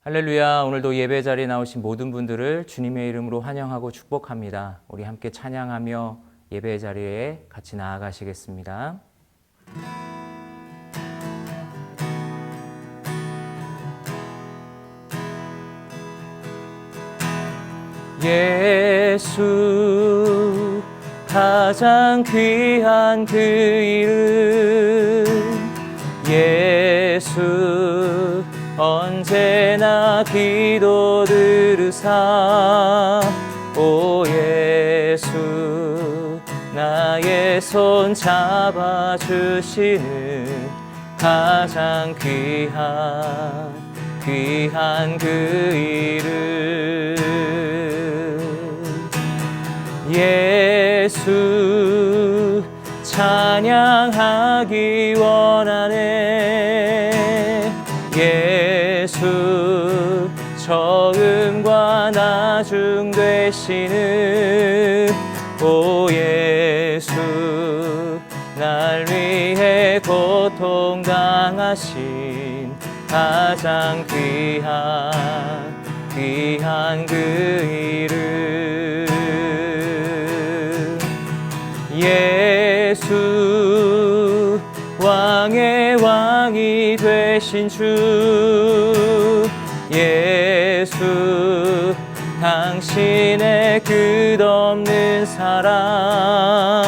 할렐루야. 오늘도 예배 자리에 나오신 모든 분들을 주님의 이름으로 환영하고 축복합니다. 우리 함께 찬양하며 예배 자리에 같이 나아가시겠습니다. 예수 가장 귀한 그 이름, 예수 언제나 기도 들으사, 오 예수 나의 손 잡아주시는 가장 귀한 그 이름, 예수 찬양하기 원하네. 예수 처음과 나중 되시는 오 예수 날 위해 고통당하신 가장 귀한 그 이름, 예수 왕의 왕이 되신 주, 예수 당신의 끝없는 사랑,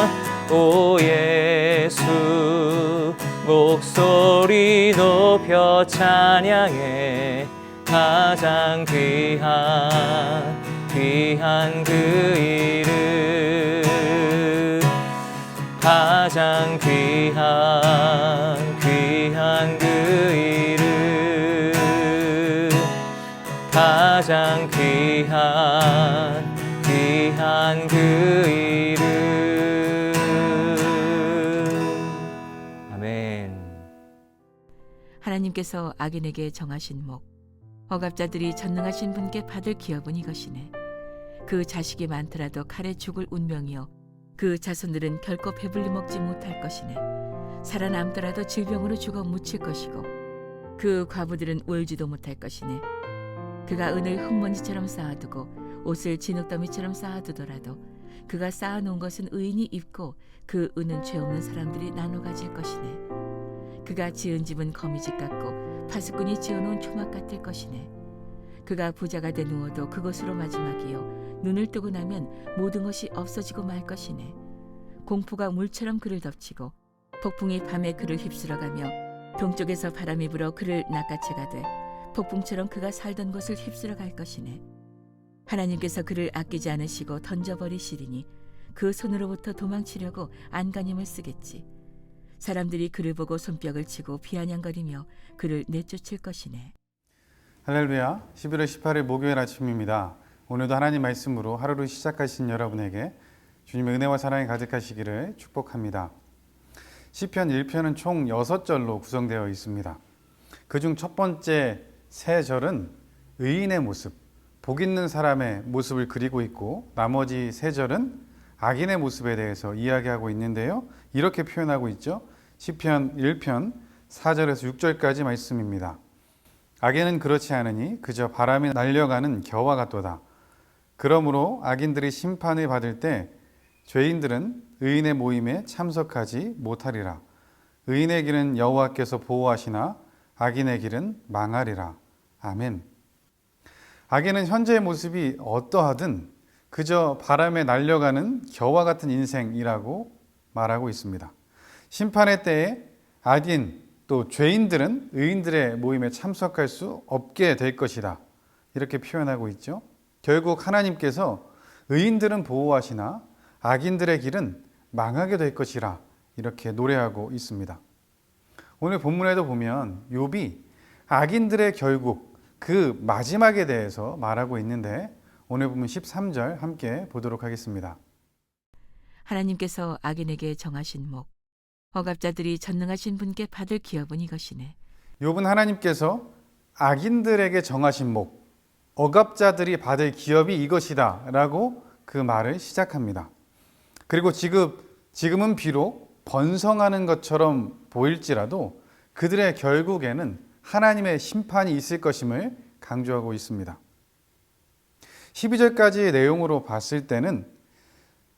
오 예수 목소리 높여 찬양해 가장 귀한 그 이름, 가장 귀한 그 이름, 가장 귀한 그 이름. 아멘. 하나님께서 악인에게 정하신 목, 억압자들이 전능하신 분께 받을 기업은 이것이네. 그 자식이 많더라도 칼에 죽을 운명이요 그 자손들은 결코 배불리 먹지 못할 것이네. 살아남더라도 질병으로 죽어 묻힐 것이고 그 과부들은 울지도 못할 것이네. 그가 은을 흙먼지처럼 쌓아두고 옷을 진흙더미처럼 쌓아두더라도 그가 쌓아놓은 것은 의인이 입고 그 은은 죄 없는 사람들이 나눠 가질 것이네. 그가 지은 집은 거미집 같고 파수꾼이 지어놓은 초막 같을 것이네. 그가 부자가 돼 누워도 그것으로 마지막이요 눈을 뜨고 나면 모든 것이 없어지고 말 것이네. 공포가 물처럼 그를 덮치고 폭풍이 밤에 그를 휩쓸어가며 동쪽에서 바람이 불어 그를 낚아채가 돼 폭풍처럼 그가 살던 곳을 휩쓸어 갈 것이네. 하나님께서 그를 아끼지 않으시고 던져버리시리니 그 손으로부터 도망치려고 안간힘을 쓰겠지. 사람들이 그를 보고 손뼉을 치고 비아냥거리며 그를 내쫓을 것이네. 할렐루야. 11월 18일 목요일 아침입니다. 오늘도 하나님 말씀으로 하루를 시작하신 여러분에게 주님의 은혜와 사랑이 가득하시기를 축복합니다. 시편 1편은 총 6절로 구성되어 있습니다. 그중 첫 번째 3절은 의인의 모습, 복 있는 사람의 모습을 그리고 있고 나머지 3절은 악인의 모습에 대해서 이야기하고 있는데요. 이렇게 표현하고 있죠. 시편 1편 4절에서 6절까지 말씀입니다. 악인은 그렇지 않으니 그저 바람에 날려가는 겨와 같도다. 그러므로 악인들이 심판을 받을 때 죄인들은 의인의 모임에 참석하지 못하리라. 의인의 길은 여호와께서 보호하시나 악인의 길은 망하리라. 아멘. 악인은 현재의 모습이 어떠하든 그저 바람에 날려가는 겨와 같은 인생이라고 말하고 있습니다. 심판의 때에 악인 또 죄인들은 의인들의 모임에 참석할 수 없게 될 것이다. 이렇게 표현하고 있죠. 결국 하나님께서 의인들은 보호하시나 악인들의 길은 망하게 될 것이라 이렇게 노래하고 있습니다. 오늘 본문에도 보면 욥이 악인들의 결국 그 마지막에 대해서 말하고 있는데 오늘 보면 13절 함께 보도록 하겠습니다. 하나님께서 악인에게 정하신 목, 억압자들이 전능하신 분께 받을 기업은 이것이네. 욥은 하나님께서 악인들에게 정하신 목, 억압자들이 받을 기업이 이것이다 라고 그 말을 시작합니다. 그리고 지금은 비록 번성하는 것처럼 보일지라도 그들의 결국에는 하나님의 심판이 있을 것임을 강조하고 있습니다. 12절까지의 내용으로 봤을 때는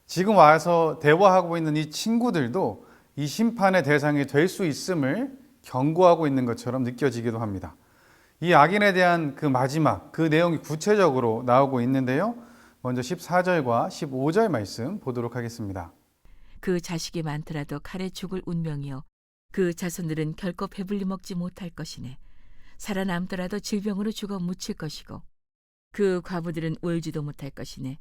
지금 와서 대화하고 있는 이 친구들도 이 심판의 대상이 될 수 있음을 경고하고 있는 것처럼 느껴지기도 합니다. 이 악인에 대한 그 마지막, 그 내용이 구체적으로 나오고 있는데요. 먼저 14절과 15절 말씀 보도록 하겠습니다. 그 자식이 많더라도 칼에 죽을 운명이요 그 자손들은 결코 배불리 먹지 못할 것이네. 살아남더라도 질병으로 죽어 묻힐 것이고 그 과부들은 울지도 못할 것이네.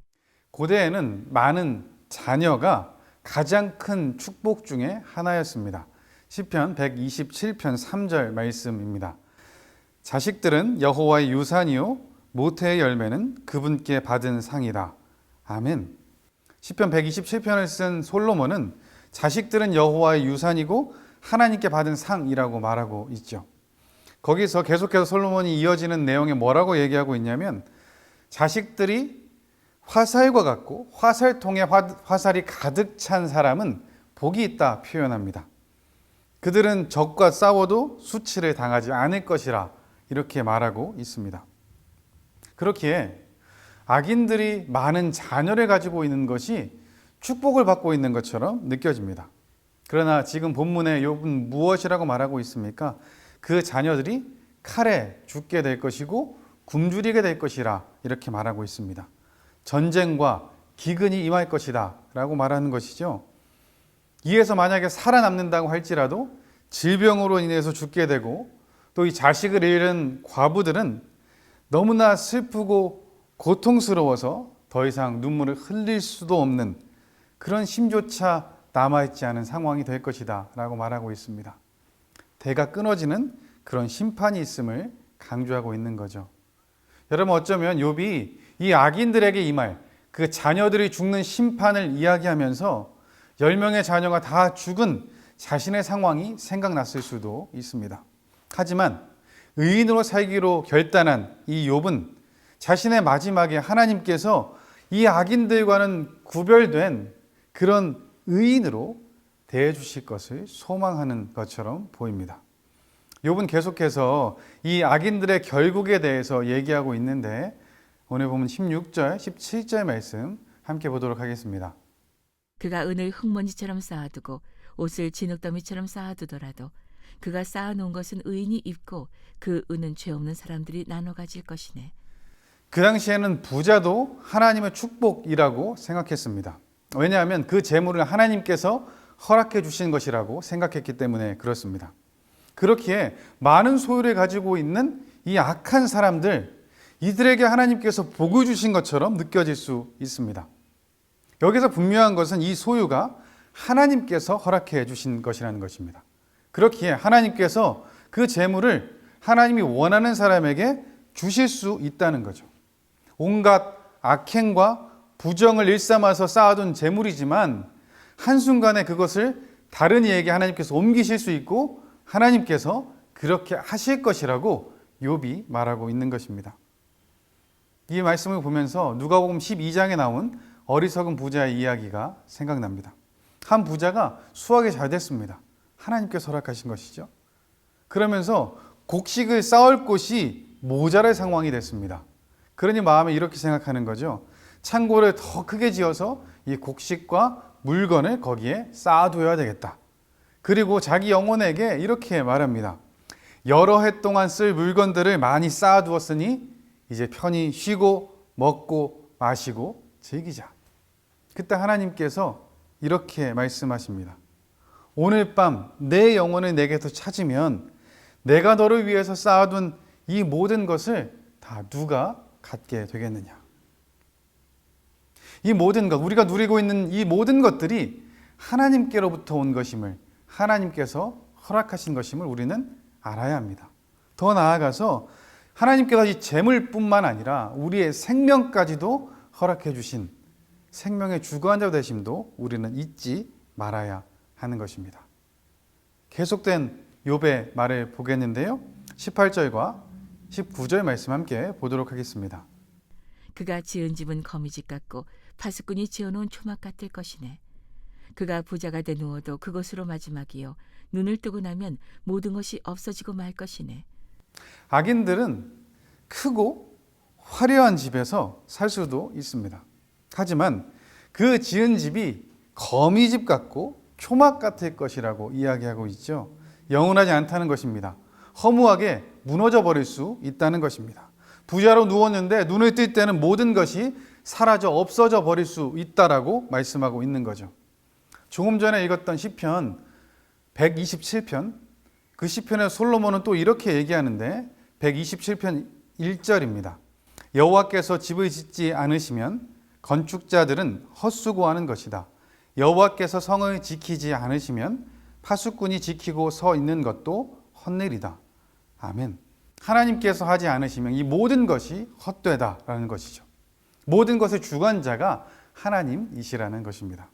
고대에는 많은 자녀가 가장 큰 축복 중에 하나였습니다. 시편 127편 3절 말씀입니다. 자식들은 여호와의 유산이요 모태의 열매는 그분께 받은 상이다. 아멘. 시편 127편을 쓴 솔로몬은 자식들은 여호와의 유산이고 하나님께 받은 상이라고 말하고 있죠. 거기서 계속해서 솔로몬이 이어지는 내용에 뭐라고 얘기하고 있냐면 자식들이 화살과 같고 화살통에 화살이 가득 찬 사람은 복이 있다 표현합니다. 그들은 적과 싸워도 수치를 당하지 않을 것이라 이렇게 말하고 있습니다. 그렇기에 악인들이 많은 자녀를 가지고 있는 것이 축복을 받고 있는 것처럼 느껴집니다. 그러나 지금 본문의 욥은 무엇이라고 말하고 있습니까? 그 자녀들이 칼에 죽게 될 것이고 굶주리게 될 것이라 이렇게 말하고 있습니다. 전쟁과 기근이 임할 것이다 라고 말하는 것이죠. 이에서 만약에 살아남는다고 할지라도 질병으로 인해서 죽게 되고 또 이 자식을 잃은 과부들은 너무나 슬프고 고통스러워서 더 이상 눈물을 흘릴 수도 없는 그런 심조차 남아있지 않은 상황이 될 것이다 라고 말하고 있습니다. 대가 끊어지는 그런 심판이 있음을 강조하고 있는 거죠. 여러분 어쩌면 욥이 이 악인들에게 임할 그 자녀들이 죽는 심판을 이야기하면서 10명의 자녀가 다 죽은 자신의 상황이 생각났을 수도 있습니다. 하지만 의인으로 살기로 결단한 이 욥은 자신의 마지막에 하나님께서 이 악인들과는 구별된 그런 의인으로 대해 주실 것을 소망하는 것처럼 보입니다. 욥은 계속해서 이 악인들의 결국에 대해서 얘기하고 있는데 오늘 보면 16절, 17절 말씀 함께 보도록 하겠습니다. 그가 은을 흙먼지처럼 쌓아두고 옷을 진흙더미처럼 쌓아두더라도 그가 쌓아놓은 것은 의인이 입고 그 은은 죄 없는 사람들이 나눠 가질 것이네. 그 당시에는 부자도 하나님의 축복이라고 생각했습니다. 왜냐하면 그 재물을 하나님께서 허락해 주신 것이라고 생각했기 때문에 그렇습니다. 그렇기에 많은 소유를 가지고 있는 이 악한 사람들, 이들에게 하나님께서 복을 주신 것처럼 느껴질 수 있습니다. 여기서 분명한 것은 이 소유가 하나님께서 허락해 주신 것이라는 것입니다. 그렇기에 하나님께서 그 재물을 하나님이 원하는 사람에게 주실 수 있다는 거죠. 온갖 악행과 부정을 일삼아서 쌓아둔 재물이지만 한순간에 그것을 다른 이에게 하나님께서 옮기실 수 있고 하나님께서 그렇게 하실 것이라고 욥이 말하고 있는 것입니다. 이 말씀을 보면서 누가복음 12장에 나온 어리석은 부자의 이야기가 생각납니다. 한 부자가 수학이 잘 됐습니다. 하나님께서 허락하신 것이죠. 그러면서 곡식을 쌓을 곳이 모자랄 상황이 됐습니다. 그러니 마음에 이렇게 생각하는 거죠. 창고를 더 크게 지어서 이 곡식과 물건을 거기에 쌓아둬야 되겠다. 그리고 자기 영혼에게 이렇게 말합니다. 여러 해 동안 쓸 물건들을 많이 쌓아두었으니 이제 편히 쉬고 먹고 마시고 즐기자. 그때 하나님께서 이렇게 말씀하십니다. 오늘 밤 내 영혼을 내게서 찾으면 내가 너를 위해서 쌓아둔 이 모든 것을 다 누가 갖게 되겠느냐. 이 모든 것, 우리가 누리고 있는 이 모든 것들이 하나님께로부터 온 것임을, 하나님께서 허락하신 것임을 우리는 알아야 합니다. 더 나아가서 하나님께서 이 재물뿐만 아니라 우리의 생명까지도 허락해 주신 생명의 주관자 되심도 우리는 잊지 말아야 하는 것입니다. 계속된 욥의 말을 보겠는데요. 18절과 19절 말씀 함께 보도록 하겠습니다. 그가 지은 집은 거미집 같고 파수꾼이 지어놓은 초막 같을 것이네. 그가 부자가 돼 누워도 그것으로 마지막이요 눈을 뜨고 나면 모든 것이 없어지고 말 것이네. 악인들은 크고 화려한 집에서 살 수도 있습니다. 하지만 그 지은 집이 거미집 같고 초막 같을 것이라고 이야기하고 있죠. 영원하지 않다는 것입니다. 허무하게 무너져 버릴 수 있다는 것입니다. 부자로 누웠는데 눈을 뜰 때는 모든 것이 사라져 없어져 버릴 수 있다라고 말씀하고 있는 거죠. 조금 전에 읽었던 시편 127편, 그 시편에 솔로몬은 또 이렇게 얘기하는데 127편 1절입니다. 여호와께서 집을 짓지 않으시면 건축자들은 헛수고하는 것이다. 여호와께서 성을 지키지 않으시면 파수꾼이 지키고 서 있는 것도 헛일이다. 아멘. 하나님께서 하지 않으시면 이 모든 것이 헛되다라는 것이죠. 모든 것의 주관자가 하나님이시라는 것입니다.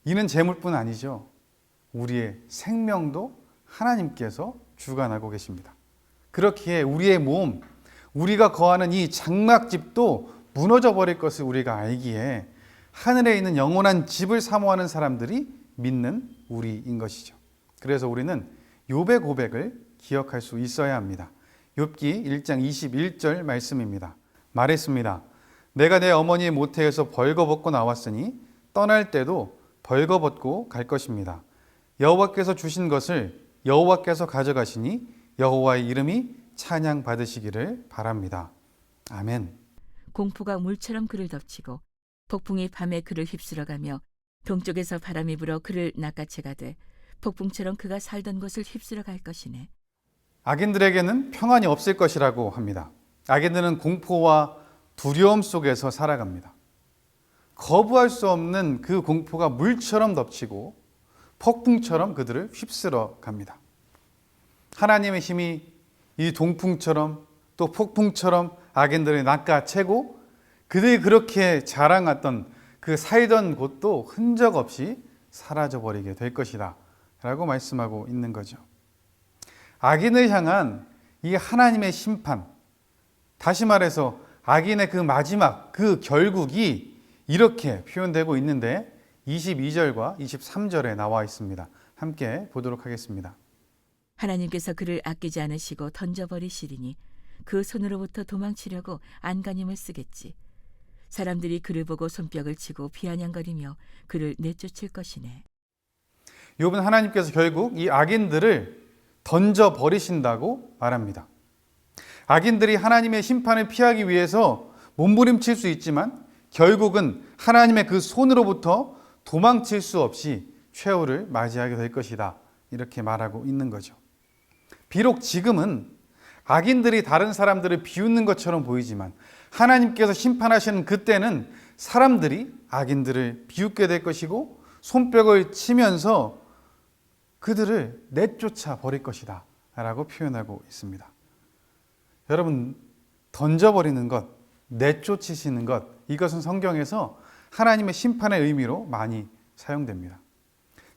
이는 재물뿐 아니죠. 우리의 생명도 하나님께서 주관하고 계십니다. 그렇기에 우리의 몸, 우리가 거하는 이 장막집도 무너져 버릴 것을 우리가 알기에 하늘에 있는 영원한 집을 사모하는 사람들이 믿는 우리인 것이죠. 그래서 우리는 욥의 고백을 기억할 수 있어야 합니다. 욥기 1장 21절 말씀입니다. 말했습니다. 내가 내 어머니의 모태에서 벌거벗고 나왔으니 떠날 때도 벌거벗고 갈 것입니다. 여호와께서 주신 것을 여호와께서 가져가시니 여호와의 이름이 찬양 받으시기를 바랍니다. 아멘. 공포가 물처럼 그를 덮치고 폭풍이 밤에 그를 휩쓸어가며 동쪽에서 바람이 불어 그를 낚아채가 돼 폭풍처럼 그가 살던 곳을 휩쓸어 갈 것이네. 악인들에게는 평안이 없을 것이라고 합니다. 악인들은 공포와 두려움 속에서 살아갑니다. 거부할 수 없는 그 공포가 물처럼 덮치고 폭풍처럼 그들을 휩쓸어 갑니다. 하나님의 힘이 이 동풍처럼 또 폭풍처럼 악인들을 낚아채고 그들이 그렇게 자랑했던 그 살던 곳도 흔적 없이 사라져버리게 될 것이다 라고 말씀하고 있는 거죠. 악인을 향한 이 하나님의 심판, 다시 말해서 악인의 그 마지막, 그 결국이 이렇게 표현되고 있는데 22절과 23절에 나와 있습니다. 함께 보도록 하겠습니다. 하나님께서 그를 아끼지 않으시고 던져버리시리니 그 손으로부터 도망치려고 안간힘을 쓰겠지. 사람들이 그를 보고 손뼉을 치고 비아냥거리며 그를 내쫓을 것이네. 욥은 하나님께서 결국 이 악인들을 던져버리신다고 말합니다. 악인들이 하나님의 심판을 피하기 위해서 몸부림칠 수 있지만 결국은 하나님의 그 손으로부터 도망칠 수 없이 최후를 맞이하게 될 것이다. 이렇게 말하고 있는 거죠. 비록 지금은 악인들이 다른 사람들을 비웃는 것처럼 보이지만 하나님께서 심판하시는 그때는 사람들이 악인들을 비웃게 될 것이고 손뼉을 치면서 그들을 내쫓아 버릴 것이다 라고 표현하고 있습니다. 여러분, 던져버리는 것, 내쫓으시는 것, 이것은 성경에서 하나님의 심판의 의미로 많이 사용됩니다.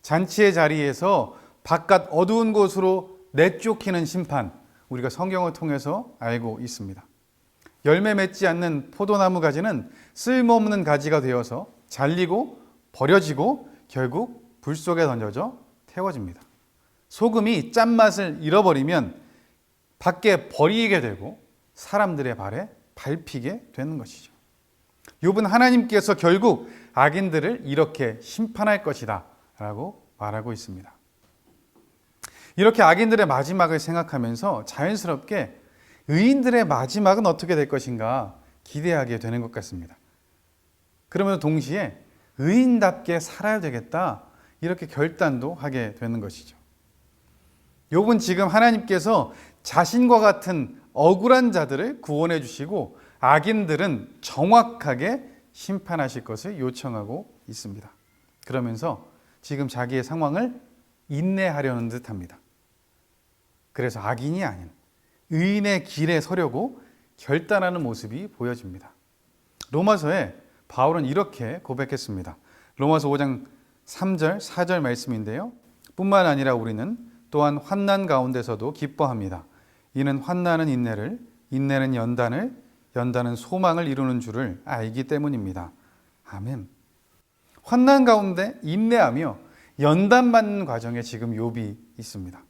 잔치의 자리에서 바깥 어두운 곳으로 내쫓기는 심판, 우리가 성경을 통해서 알고 있습니다. 열매 맺지 않는 포도나무 가지는 쓸모없는 가지가 되어서 잘리고 버려지고 결국 불 속에 던져져 태워집니다. 소금이 짠맛을 잃어버리면 밖에 버리게 되고 사람들의 발에 밟히게 되는 것이죠. 욥은 하나님께서 결국 악인들을 이렇게 심판할 것이다 라고 말하고 있습니다. 이렇게 악인들의 마지막을 생각하면서 자연스럽게 의인들의 마지막은 어떻게 될 것인가 기대하게 되는 것 같습니다. 그러면 동시에 의인답게 살아야 되겠다 이렇게 결단도 하게 되는 것이죠. 욥은 지금 하나님께서 자신과 같은 억울한 자들을 구원해 주시고 악인들은 정확하게 심판하실 것을 요청하고 있습니다. 그러면서 지금 자기의 상황을 인내하려는 듯합니다. 그래서 악인이 아닌 의인의 길에 서려고 결단하는 모습이 보여집니다. 로마서에 바울은 이렇게 고백했습니다. 로마서 5장 3절, 4절 말씀인데요. 뿐만 아니라 우리는 또한 환난 가운데서도 기뻐합니다. 이는 환난은 인내를, 인내는 연단을, 연단은 소망을 이루는 줄을 알기 때문입니다. 아멘. 환난 가운데 인내하며 연단받는 과정에 지금 욥이 있습니다.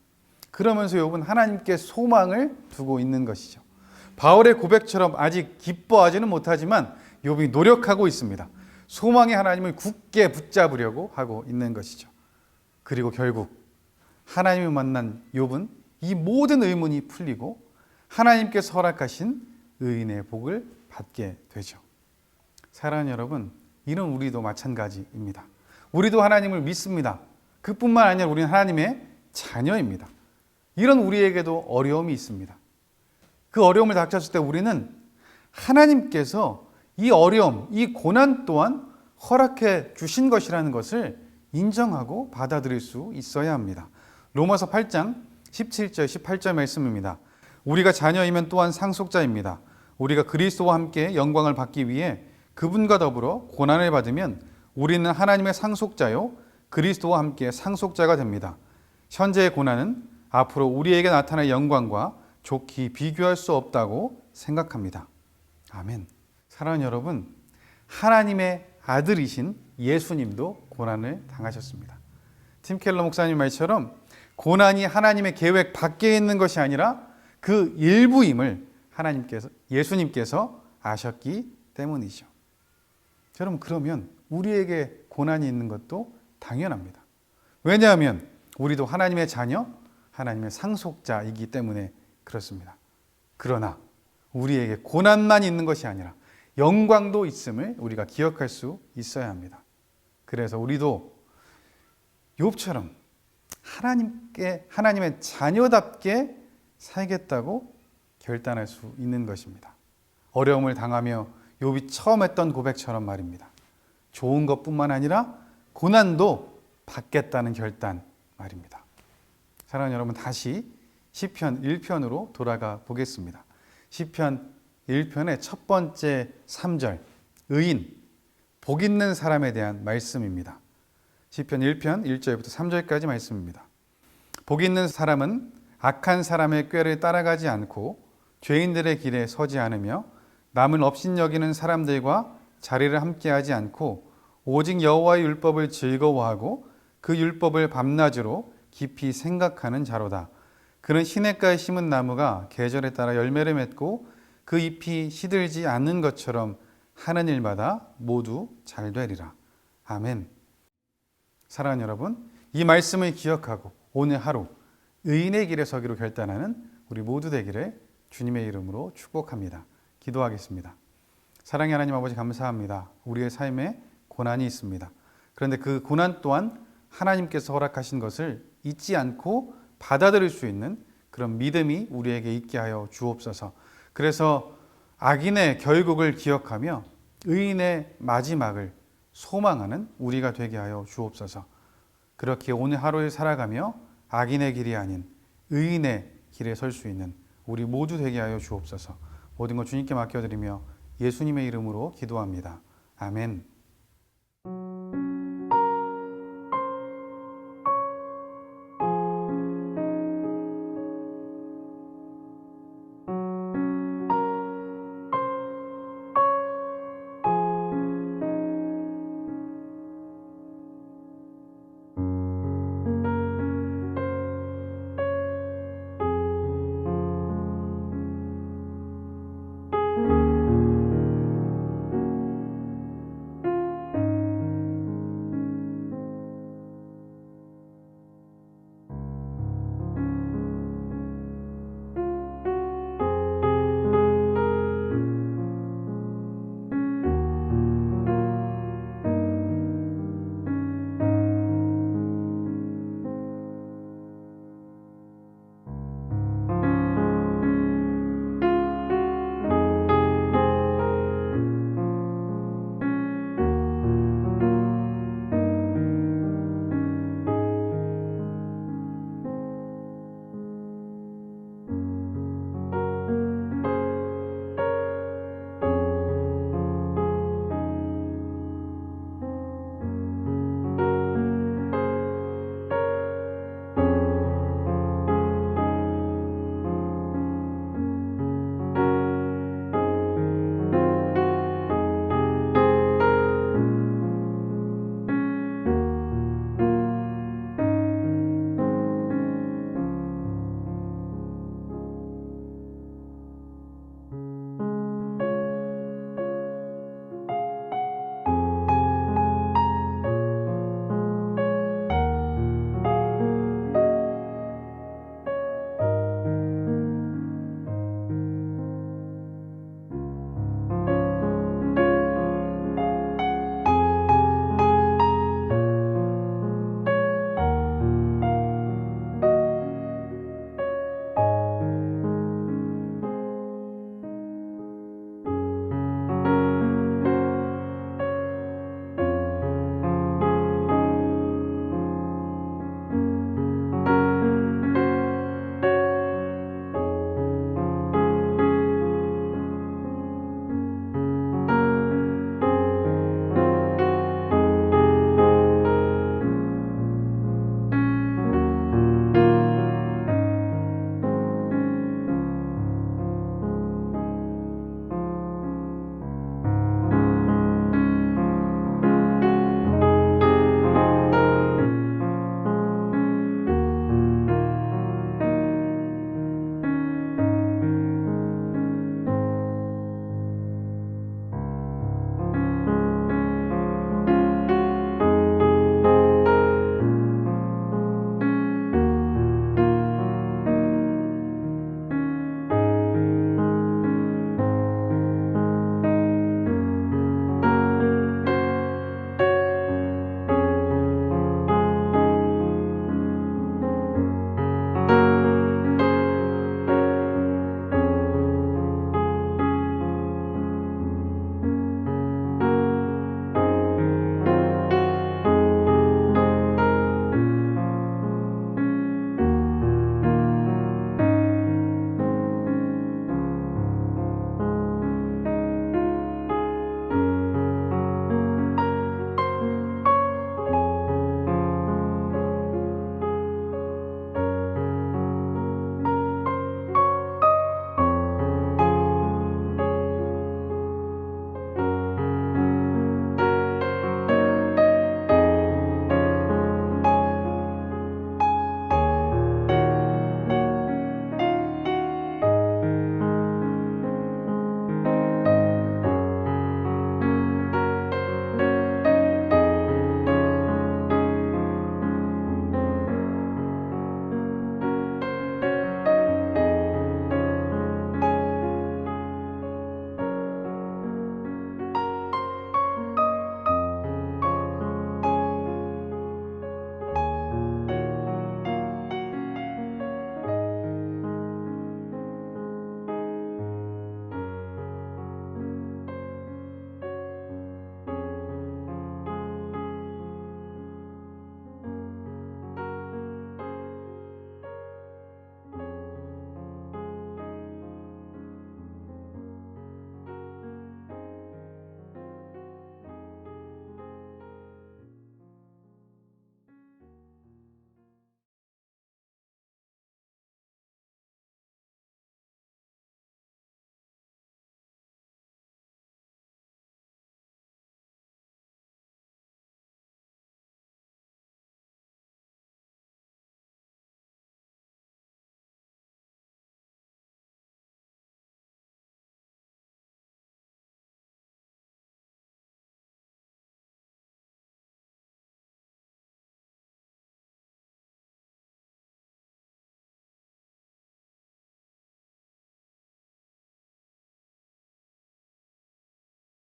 그러면서 욥은 하나님께 소망을 두고 있는 것이죠. 바울의 고백처럼 아직 기뻐하지는 못하지만 욥이 노력하고 있습니다. 소망의 하나님을 굳게 붙잡으려고 하고 있는 것이죠. 그리고 결국 하나님을 만난 욥은 이 모든 의문이 풀리고 하나님께서 허락하신 의인의 복을 받게 되죠. 사랑하는 여러분, 이런 우리도 마찬가지입니다. 우리도 하나님을 믿습니다. 그뿐만 아니라 우리는 하나님의 자녀입니다. 이런 우리에게도 어려움이 있습니다. 그 어려움을 닥쳤을 때 우리는 하나님께서 이 어려움, 이 고난 또한 허락해 주신 것이라는 것을 인정하고 받아들일 수 있어야 합니다. 로마서 8장 17절 18절 말씀입니다. 우리가 자녀이면 또한 상속자입니다. 우리가 그리스도와 함께 영광을 받기 위해 그분과 더불어 고난을 받으면 우리는 하나님의 상속자요 그리스도와 함께 상속자가 됩니다. 현재의 고난은 앞으로 우리에게 나타날 영광과 좋게 비교할 수 없다고 생각합니다. 아멘. 사랑하는 여러분, 하나님의 아들이신 예수님도 고난을 당하셨습니다. 팀 켈러 목사님 말처럼 고난이 하나님의 계획 밖에 있는 것이 아니라 그 일부임을 예수님께서 아셨기 때문이죠. 여러분, 그러면 우리에게 고난이 있는 것도 당연합니다. 왜냐하면 우리도 하나님의 자녀, 하나님의 상속자이기 때문에 그렇습니다. 그러나 우리에게 고난만 있는 것이 아니라 영광도 있음을 우리가 기억할 수 있어야 합니다. 그래서 우리도 욥처럼 하나님의 자녀답게 살겠다고 결단할 수 있는 것입니다. 어려움을 당하며 욥이 처음 했던 고백처럼 말입니다. 좋은 것뿐만 아니라 고난도 받겠다는 결단 말입니다. 사랑하는 여러분, 다시 시편 1편으로 돌아가 보겠습니다. 시편 1편의 첫 번째 3절, 의인, 복 있는 사람에 대한 말씀입니다. 시편 1편 1절부터 3절까지 말씀입니다. 복 있는 사람은 악한 사람의 꾀를 따라가지 않고 죄인들의 길에 서지 않으며 남을 업신여기는 사람들과 자리를 함께하지 않고 오직 여호와의 율법을 즐거워하고 그 율법을 밤낮으로 깊이 생각하는 자로다. 그는 시냇가에 심은 나무가 계절에 따라 열매를 맺고 그 잎이 시들지 않는 것처럼 하는 일마다 모두 잘 되리라. 아멘. 사랑하는 여러분, 이 말씀을 기억하고 오늘 하루 의인의 길에 서기로 결단하는 우리 모두 되기를 주님의 이름으로 축복합니다. 기도하겠습니다. 사랑의 하나님 아버지, 감사합니다. 우리의 삶에 고난이 있습니다. 그런데 그 고난 또한 하나님께서 허락하신 것을 잊지 않고 받아들일 수 있는 그런 믿음이 우리에게 있게 하여 주옵소서. 그래서 악인의 결국을 기억하며 의인의 마지막을 소망하는 우리가 되게 하여 주옵소서. 그렇게 오늘 하루를 살아가며 악인의 길이 아닌 의인의 길에 설 수 있는 우리 모두 되게 하여 주옵소서. 모든 것 주님께 맡겨드리며 예수님의 이름으로 기도합니다. 아멘.